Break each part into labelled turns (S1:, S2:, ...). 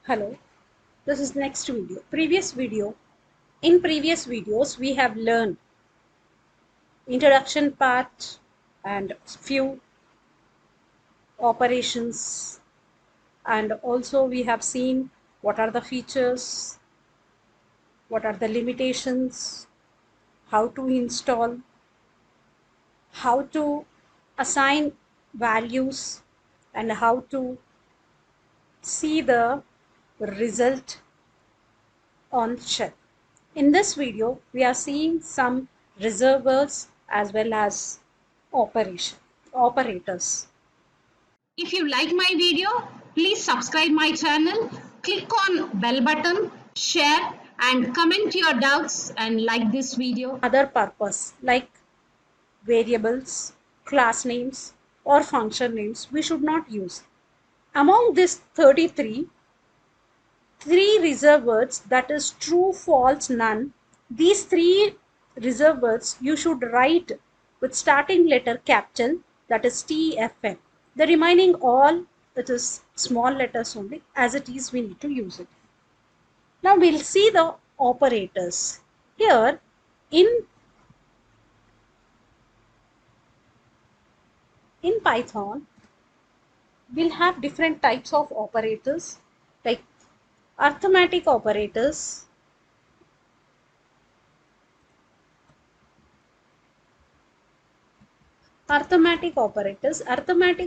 S1: Hello, this is next video. In previous videos, we have learned introduction part and few operations, and also we have seen what are the features, what are the limitations, how to install, how to assign values, and how to see the result on shell. In this video, we are seeing some reserve words as well as operators.
S2: If you like my video, please subscribe my channel, click on bell button, share and comment your doubts and like this video.
S1: Other purpose like variables, class names or function names we should not use. Among this 33, three reserve words, that is true, false, none. These three reserve words you should write with starting letter capital, that is TFM. The remaining all, it is small letters only. As it is, we need to use it. Now we'll see the operators. Here in Python, we'll have different types of operators like arithmetic operators, Arithmetic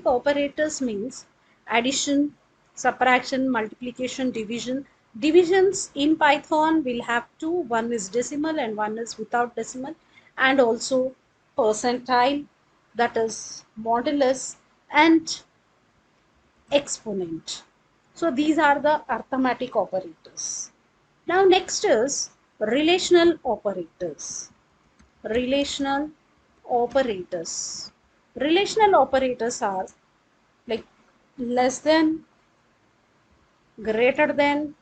S1: operators means addition, subtraction, multiplication, division. Divisions in Python will have two. One is decimal and one is without decimal, and also percentile, that is modulus, and exponent. So these are the arithmetic operators. Now next is relational operators. Relational operators. Relational operators are like less than, greater than,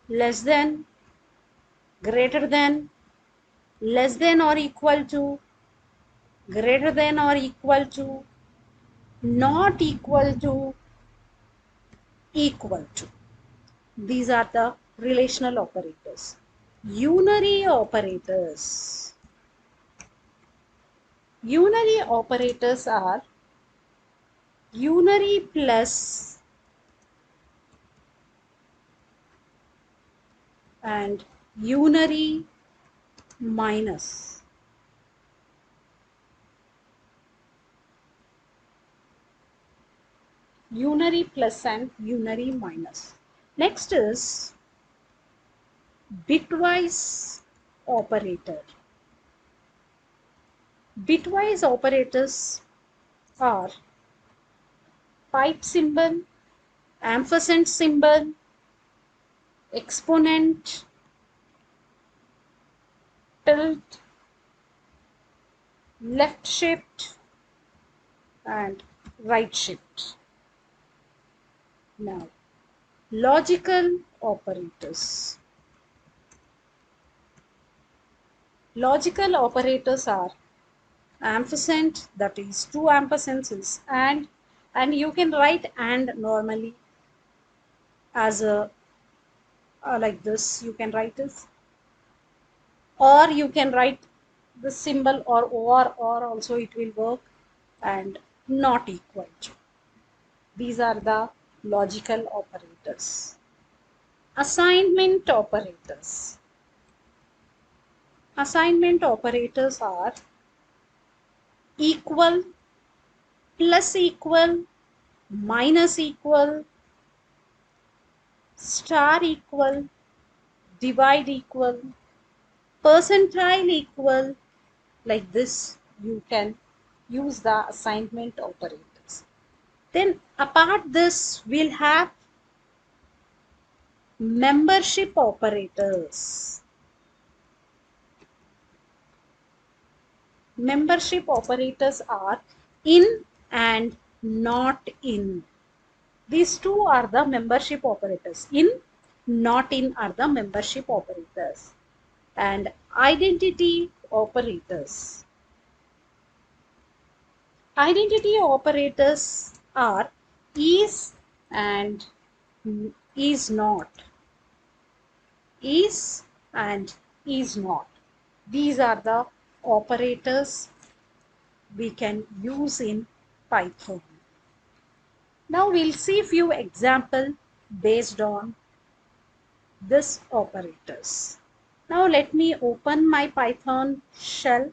S1: less than, greater than, less than or equal to, greater than or equal to, not equal to, equal to. These are the relational operators. Unary operators. Unary operators are unary plus and unary minus. Unary plus and unary minus. Next is bitwise operator. Bitwise operators are pipe symbol, ampersand symbol, exponent, tilde, left shift and right shift. Now, logical operators. Logical operators are ampersand, that is two ampersands is and you can write and normally as a like this you can write this, or you can write the symbol or also it will work, and not equal to. These are the logical operators. Assignment operators. Assignment operators are equal, plus equal, minus equal, star equal, divide equal, percentile equal. Like this you can use the assignment operators. Then apart this, we'll have membership operators. Membership operators are in and not in. These two are the membership operators. In, not in are the membership operators. And identity operators. Identity operators are is, and is not. Is and is not. These are the operators we can use in Python. Now we'll see few examples based on this operators. Now let me open my Python shell.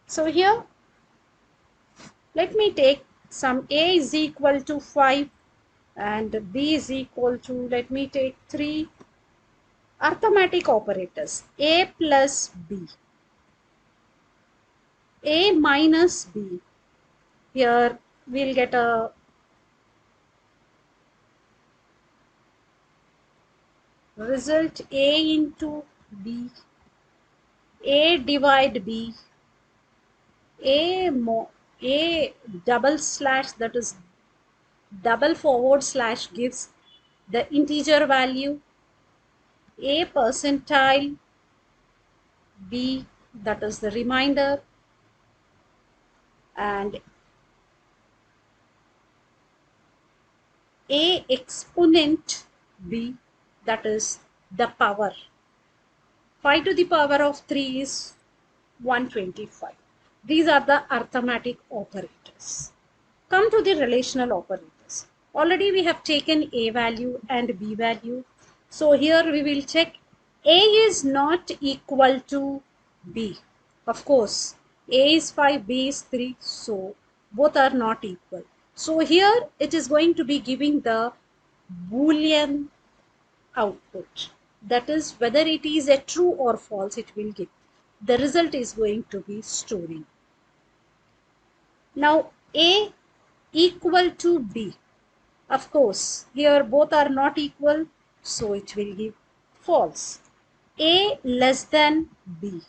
S1: So here, let me take some a is equal to 5 and b is equal to, let me take 3 arithmetic operators. A plus b, a minus b. Here we'll get a result a into b, a divide b, a double slash, that is double forward slash, gives the integer value, a percentile b, that is the remainder, and a exponent b, that is the power. 5 to the power of 3 is 125. These are the arithmetic operators. Come to the relational operators. Already we have taken a value and b value. So here we will check a is not equal to b. Of course, a is 5, b is 3. So both are not equal. So here it is going to be giving the Boolean output. That is, whether it is a true or false, it will give. The result is going to be storing. Now a equal to b. Of course, here both are not equal, so it will give false. A less than b,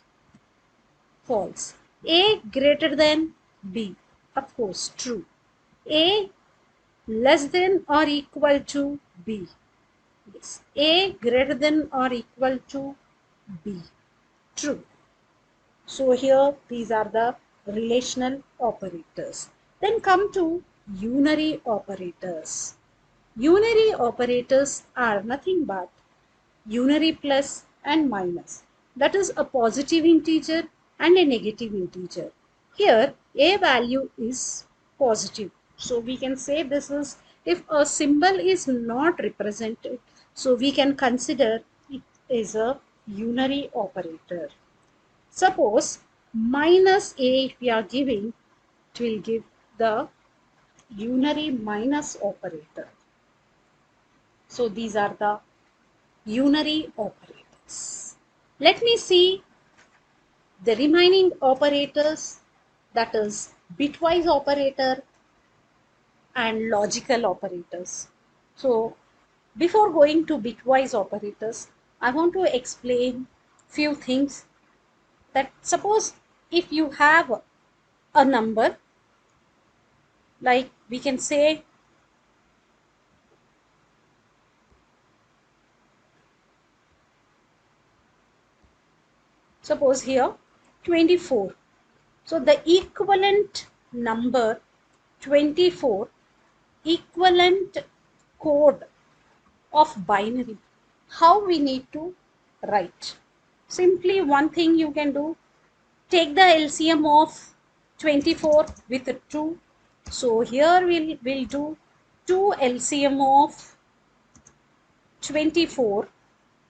S1: false. A greater than b, of course, true. A less than or equal to b, yes. A greater than or equal to b, true. So here these are the relational operators. Then come to unary operators. Unary operators are nothing but unary plus and minus. That is a positive integer and a negative integer. Here a value is positive. So we can say this is, if a symbol is not represented, so we can consider it is a unary operator. Suppose minus a, if we are giving, it will give the unary minus operator. So these are the unary operators. Let me see the remaining operators, that is bitwise operator and logical operators. So before going to bitwise operators, I want to explain few things. That suppose if you have a number, like we can say suppose here 24. So the equivalent number 24, equivalent code of binary, how we need to write. Simply one thing you can do, take the LCM of 24 with 2. So here we'll do 2 LCM of 24.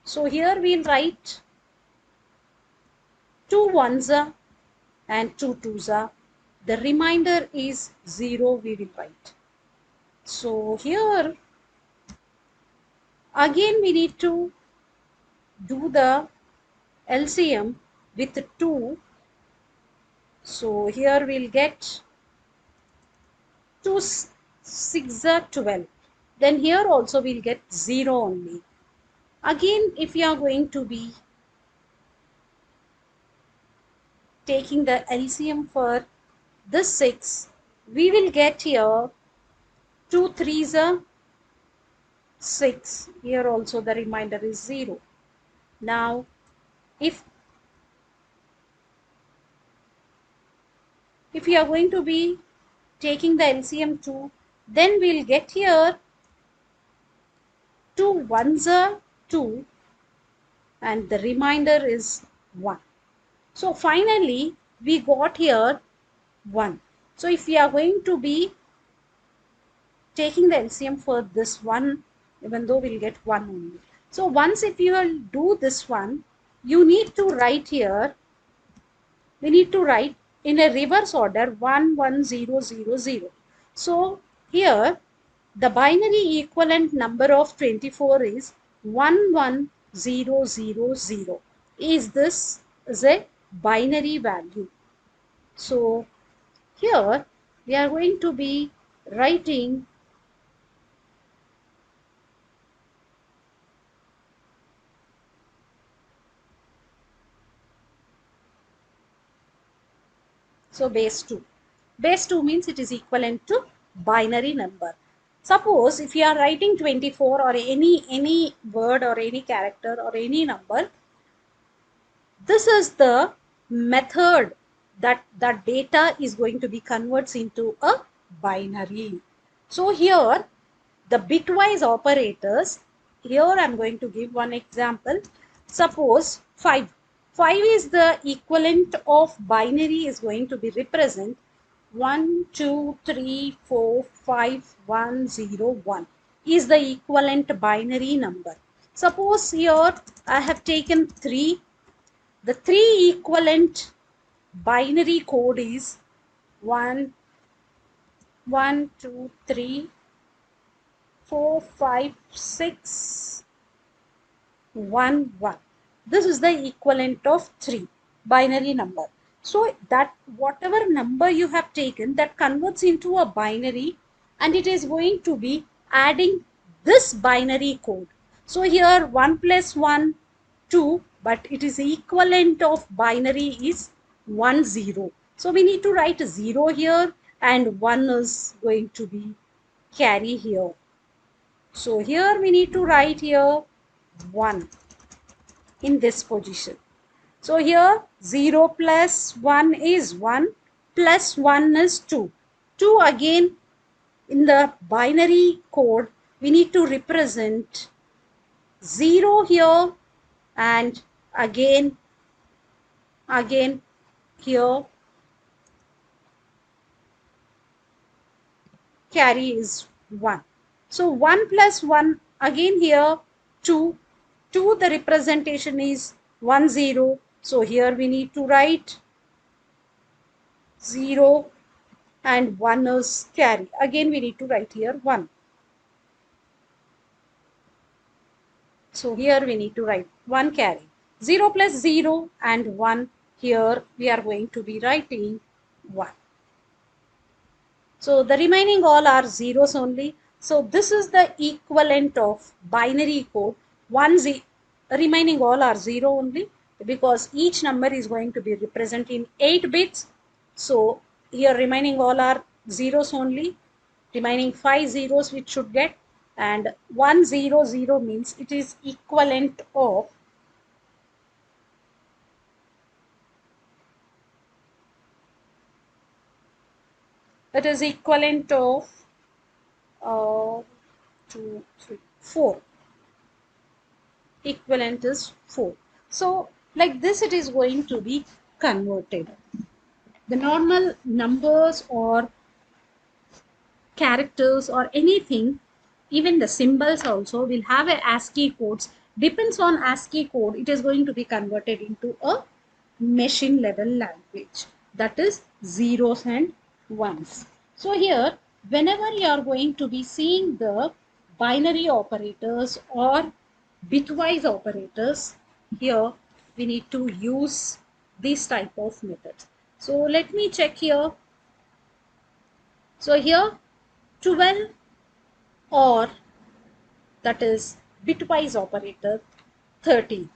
S1: So here we'll write 2 ones are and 2 twos are. The remainder is 0 we will write. So here again we need to do the LCM with 2. So here we'll get 2 6 are 12. Then here also we'll get 0 only. Again, if you are going to be taking the LCM for this 6, we will get here 2 3s are 6. Here also the remainder is 0. Now, if we are going to be taking the LCM 2, then we'll get here 2 ones are 2 and the remainder is 1. So finally we got here 1. So if we are going to be taking the LCM for this one, even though we'll get 1 only. So once if you will do this one, you need to write here, we need to write in a reverse order 1 1 0 0 0. So here the binary equivalent number of 24 is 11000. Is this is a binary value? So here we are going to be writing, so base 2. Base 2 means it is equivalent to binary number. Suppose if you are writing 24 or any word or any character or any number, this is the method that that data is going to be converts into a binary. So here the bitwise operators, here I am going to give one example. Suppose 5. 5 is the equivalent of binary is going to be represent 1 2 3 4 5 1 0 1 is the equivalent binary number. Suppose here I have taken 3. The 3 equivalent binary code is 1 1 2 3 4 5 6 1 1. This is the equivalent of 3 binary number. So that whatever number you have taken, that converts into a binary and it is going to be adding this binary code. So here 1 plus 1 2, but it is equivalent of binary is 1 0. So we need to write 0 here and 1 is going to be carry here. So here we need to write here 1 in this position. So here 0 plus 1 is 1 plus 1 is 2. 2 again in the binary code we need to represent 0 here and again here carry is 1. So 1 plus 1 again here 2. 2 the representation is 1 0. So here we need to write 0 and 1 is carry. Again we need to write here 1. So here we need to write 1 carry. 0 plus 0 and 1, here we are going to be writing 1. So the remaining all are zeros only. So this is the equivalent of binary code. Remaining all are 0 only because each number is going to be represented in 8 bits. So here remaining all are zeros only. Remaining 5 zeros which should get, and 100 means it is equivalent of, it is equivalent of 2 3 4. Equivalent is 4. So like this it is going to be converted. The normal numbers or characters or anything, even the symbols also will have a ASCII codes. Depends on ASCII code, it is going to be converted into a machine level language, that is zeros and ones. So here whenever you are going to be seeing the binary operators or bitwise operators, here we need to use this type of methods. So let me check here. So here 12, or that is bitwise operator 13.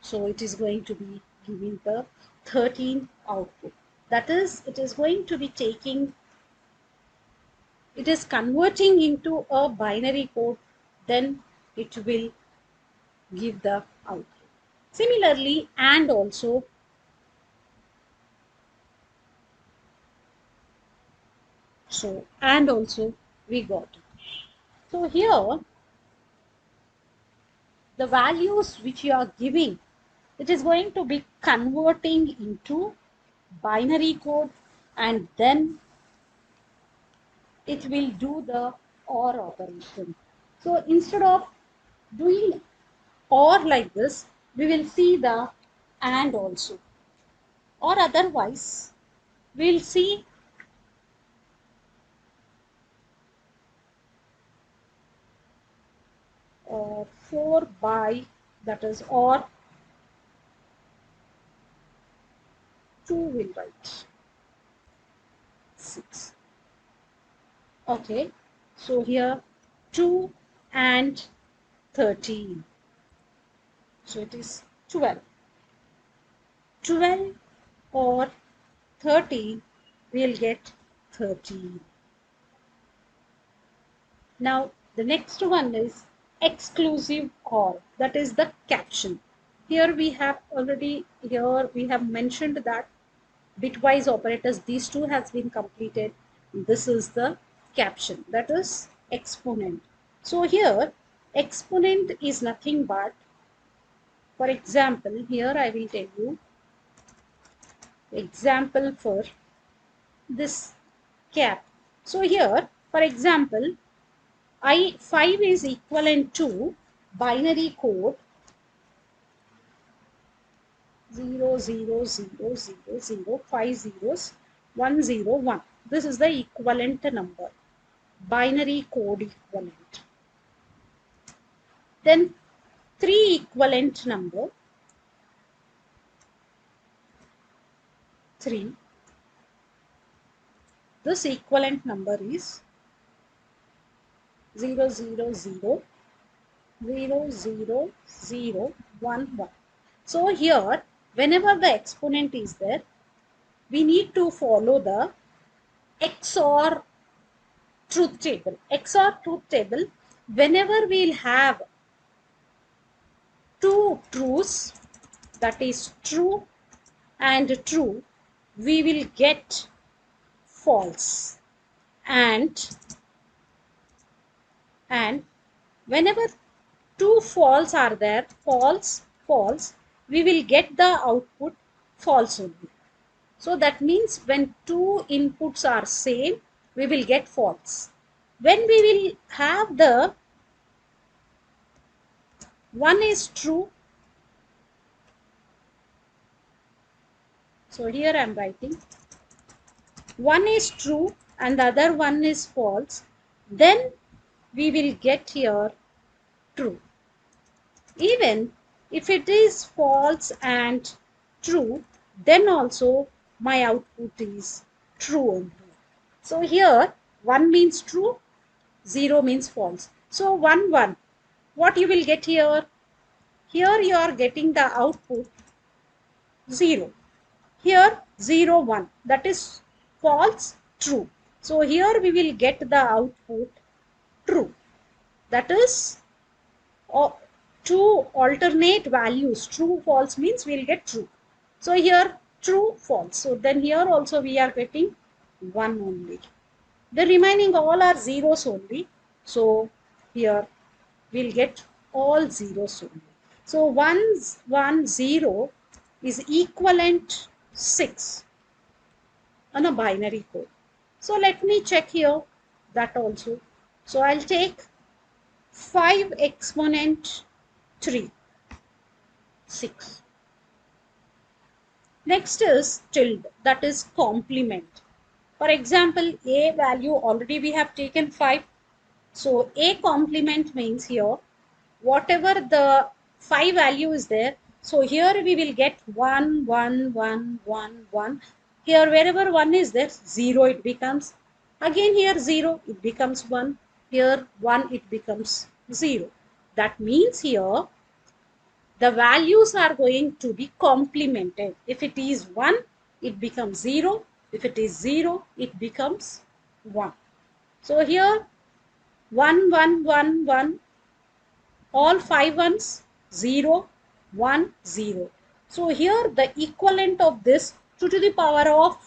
S1: So it is going to be giving the 13 output. That is, it is going to be taking, it is converting into a binary code, then it will give the output. Similarly, and also, so and also we got it. So here the values which you are giving, it is going to be converting into binary code, and then it will do the OR operation. So instead of doing OR like this, we will see the AND also. Or otherwise, we'll see 4 by, that is, or 2 will write 6. Okay, so here 2 and 13. So it is 12. 12 or 13, we'll get 13. Now the next one is exclusive OR, that is the caption. Here we have mentioned that bitwise operators, these two has been completed. This is the caption, that is exponent. So here exponent is nothing but, for example, here I will tell you example for this cap. So here, for example, I5 is equivalent to binary code 00000 5 zeros 101. This is the equivalent number, binary code equivalent. Then 3 equivalent number 3. This equivalent number is 0000011. So here, whenever the exponent is there, we need to follow the XOR truth table. XOR truth table, whenever we'll have two truths, that is true and true, we will get false. And whenever two false are there, false, false, we will get the output false only. So that means when two inputs are same, we will get false. When we will have the one is true, so here I am writing one is true and the other one is false, then we will get here true. Even if it is false and true, then also my output is true only. So here 1 means true, 0 means false. So 1, 1. What you will get here? Here you are getting the output 0. Here 0, 1. That is false, true. So here we will get the output true. That is two alternate values. True, false means we will get true. So here true, false. So then here also we are getting 1 only. The remaining all are zeros only. So here we'll get all zeros only. So 1, 1, 0 is equivalent 6 on a binary code. So let me check here that also. So I'll take 5 exponent 3, 6. Next is tilde, that is complement. For example, a value already we have taken 5. So a complement means here whatever the 5 value is there. So here we will get 1, 1, 1, 1, 1. Here wherever 1 is there, 0 it becomes. Again here 0, it becomes 1. Here 1, it becomes 0. That means here the values are going to be complemented. If it is 1, it becomes 0. If it is 0, it becomes 1. So here 1, 1, 1, 1, all 5 ones, 0. 1 0. So here the equivalent of this 2 to the power of,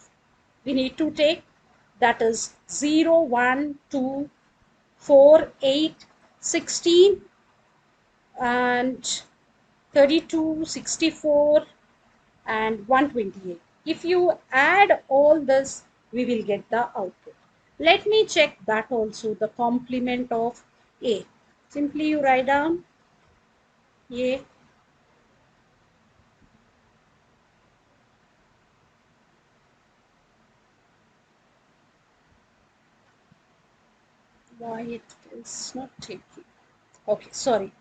S1: we need to take, that is 0 1 2 4 8 16 and 32 64 and 128. If you add all this, we will get the output. Let me check that also, the complement of A. Simply you write down A. Why it is not taking? Okay, sorry.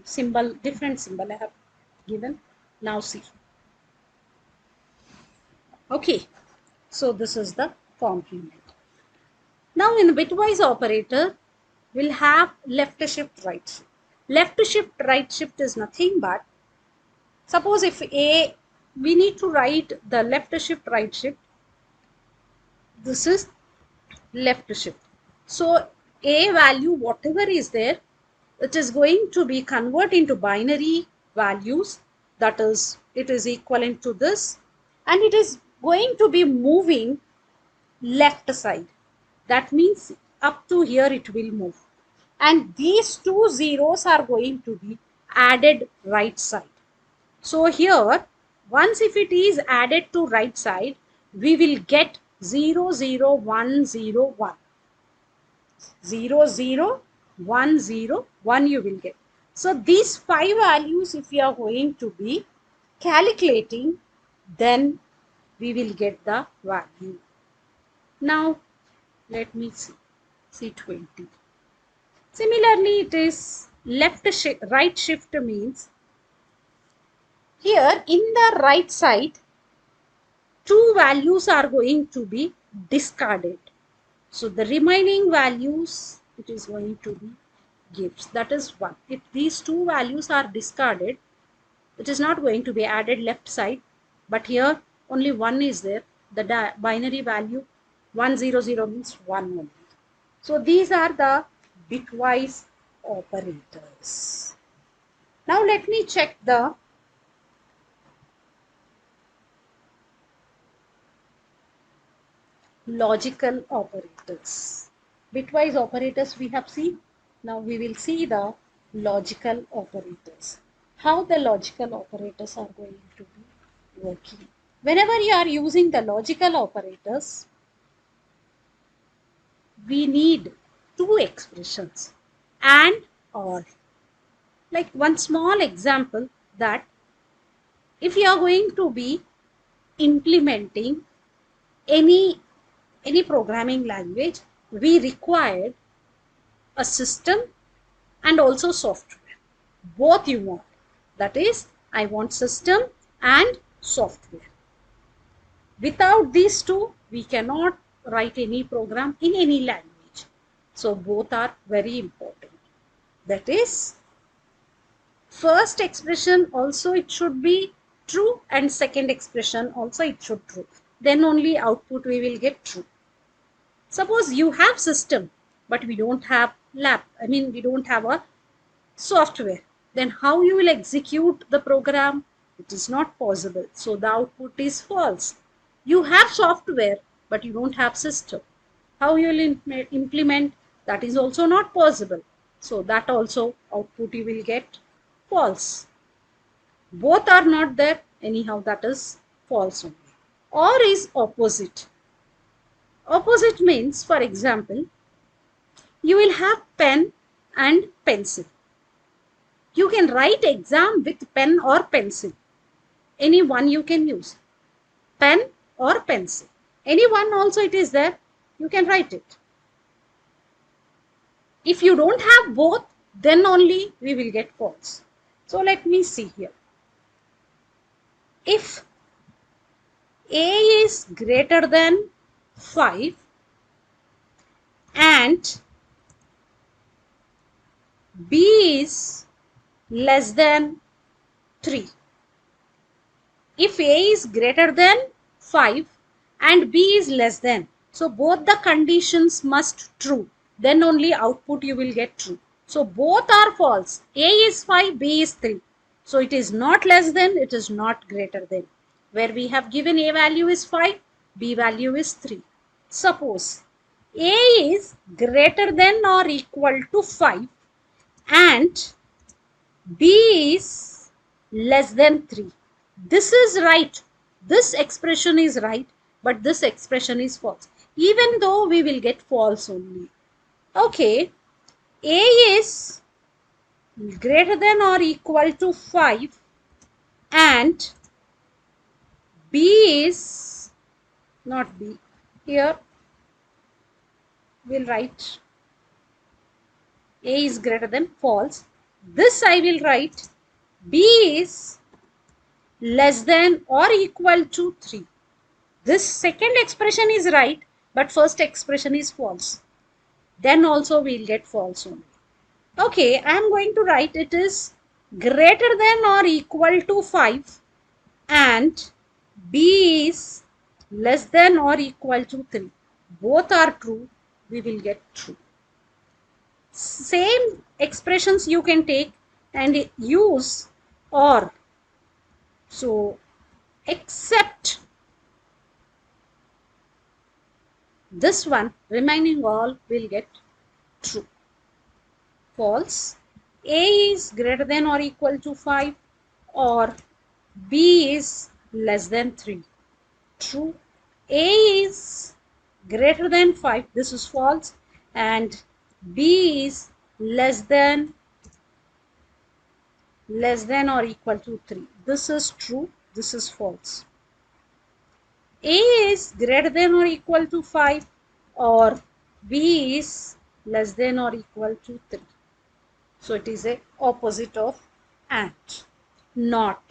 S1: Symbol, different symbol I have given. Now see. Okay, so this is the complement. Now in the bitwise operator, we'll have left shift, right shift. Left shift, right shift is nothing but, suppose if A, we need to write the left shift, right shift. This is left shift. So A value, whatever is there, it is going to be converted into binary values. That is, it is equivalent to this. And it is going to be moving left side. That means up to here it will move. And these two zeros are going to be added right side. So here, once if it is added to right side, we will get 0 0 1 0 1. 0 0 1 0 1 you will get. So these 5 values if you are going to be calculating, then we will get the value. Now let me see. C20. Similarly, it is left shift, right shift means here in the right side, two values are going to be discarded. So the remaining values, it is going to be gives. That is 1. If these two values are discarded, it is not going to be added left side. But here only 1 is there. The binary value 100 means 1 only. So these are the bitwise operators. Now let me check the logical operators. Bitwise operators we have seen. Now we will see the logical operators. How the logical operators are going to be working. Whenever you are using the logical operators, we need two expressions, and or. Like one small example, that if you are going to be implementing any programming language, we required a system and also software. Both you want. That is, I want system and software. Without these two, we cannot write any program in any language. So both are very important. That is, first expression also it should be true, and second expression also it should true. Then only output we will get true. Suppose you have system, but we don't have we don't have a software. Then how you will execute the program? It is not possible. So the output is false. You have software, but you don't have system. How you will implement? That is also not possible. So that also output you will get false. Both are not there. Anyhow, that is false only. Or is opposite. Opposite means, for example, you will have pen and pencil. You can write exam with pen or pencil. Any one you can use. Pen or pencil. Any one also it is there. You can write it. If you don't have both, then only we will get false. So let me see here. If A is greater than 5 and B is less than 3. If A is greater than 5 and B is less than, so both the conditions must true. Then only output you will get true. So both are false. A is 5, B is 3. So it is not less than, it is not greater than. Where we have given A value is 5, B value is 3. Suppose A is greater than or equal to 5 and B is less than 3. This is right. This expression is right, but this expression is false. Even though we will get false only. Okay, A is greater than or equal to 5 and B is not B. Here we'll write A is greater than false. This I will write B is less than or equal to 3. This second expression is right, but first expression is false. Then also we'll get false only. Okay, I am going to write it is greater than or equal to 5 and B is less than or equal to 3. Both are true, we will get true. Same expressions you can take and use or. So, except this one, remaining all will get true. False. A is greater than or equal to 5 or B is less than 3. True. A is greater than 5. This is false. And B is less than or equal to 3. This is true. This is false. A is greater than or equal to 5 or B is less than or equal to 3. So it is a opposite of and. Not.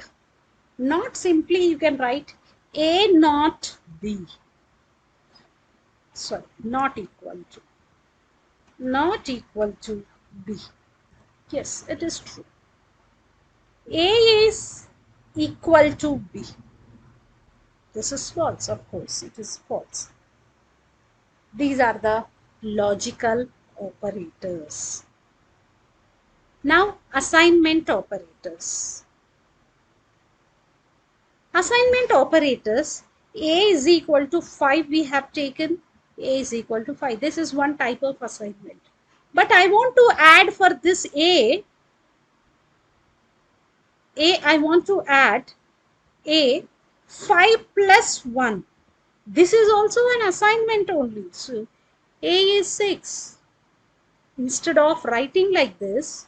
S1: Not simply you can write A not B. Sorry, not equal to. Not equal to B. Yes, it is true. A is equal to B. This is false, of course, it is false. These are the logical operators. Now, assignment operators. Assignment operators, A is equal to 5 we have taken, A is equal to 5. This is one type of assignment. But I want to add for this I want to add A 5 plus 1. This is also an assignment only. So, A is 6. Instead of writing like this,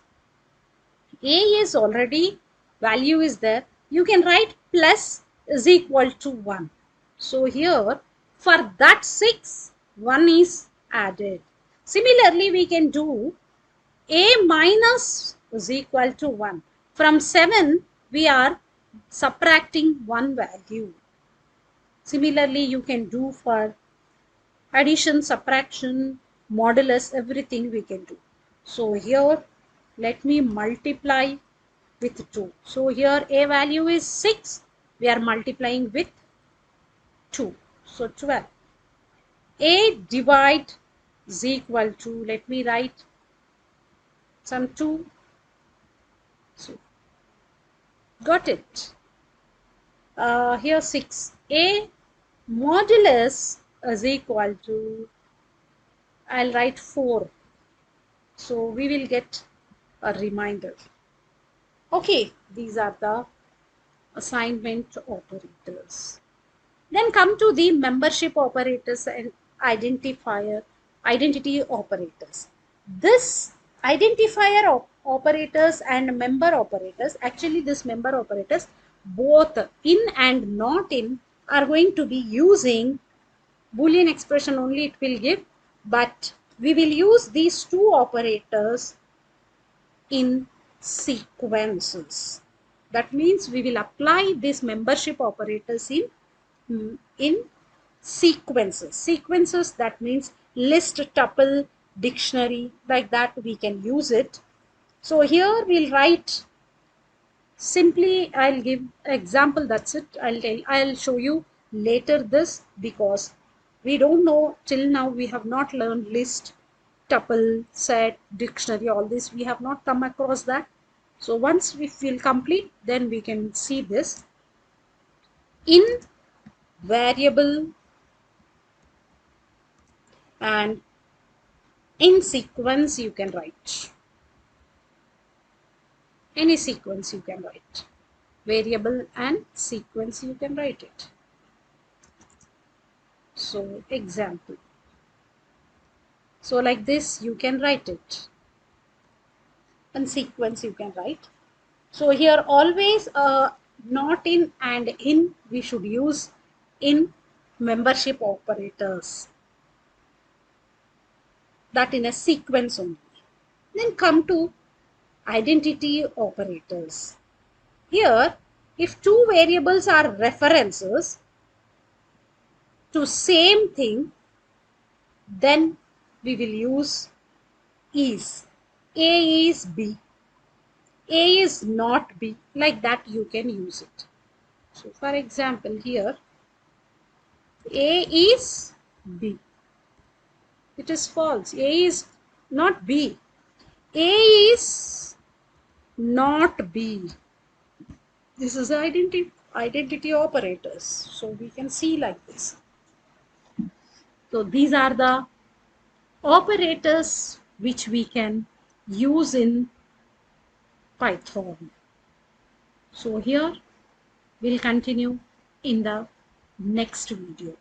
S1: A is already, value is there. You can write plus is equal to 1. So here, for that 6, 1 is added. Similarly, we can do A minus is equal to 1. From 7, we are subtracting 1 value. Similarly, you can do for addition, subtraction, modulus, everything we can do. So here, let me multiply with 2. So here A value is 6. We are multiplying with 2. So 12. A divide is equal to, let me write some 2. So got it. Here 6. A modulus is equal to, I'll write 4. So we will get a reminder. Okay, these are the assignment operators. Then come to the membership operators and identity operators. This identifier operators and member operators, actually this member operators, both in and not in, are going to be using Boolean expression only it will give, but we will use these two operators in sequences. That means we will apply this membership operators in sequences. Sequences, that means list, tuple, dictionary, like that we can use it. So here we'll write simply, I'll give example, that's it. I'll show you later this, because we don't know till now, we have not learned list, tuple, set, dictionary, all this we have not come across that. So once we feel complete, then we can see this in variable and in sequence you can write. Any sequence you can write. Variable and sequence you can write it. So example. So like this you can write it. And sequence you can write. So here always not in and in we should use in membership operators. That in a sequence only. Then come to identity operators. Here, if two variables are references to same thing, then we will use is. A is B. A is not B. Like that you can use it. So for example here, A is B. It is false. A is not B. A is not B. This is identity operators. So we can see like this. So these are the operators which we can use in Python. So here we'll continue in the next video.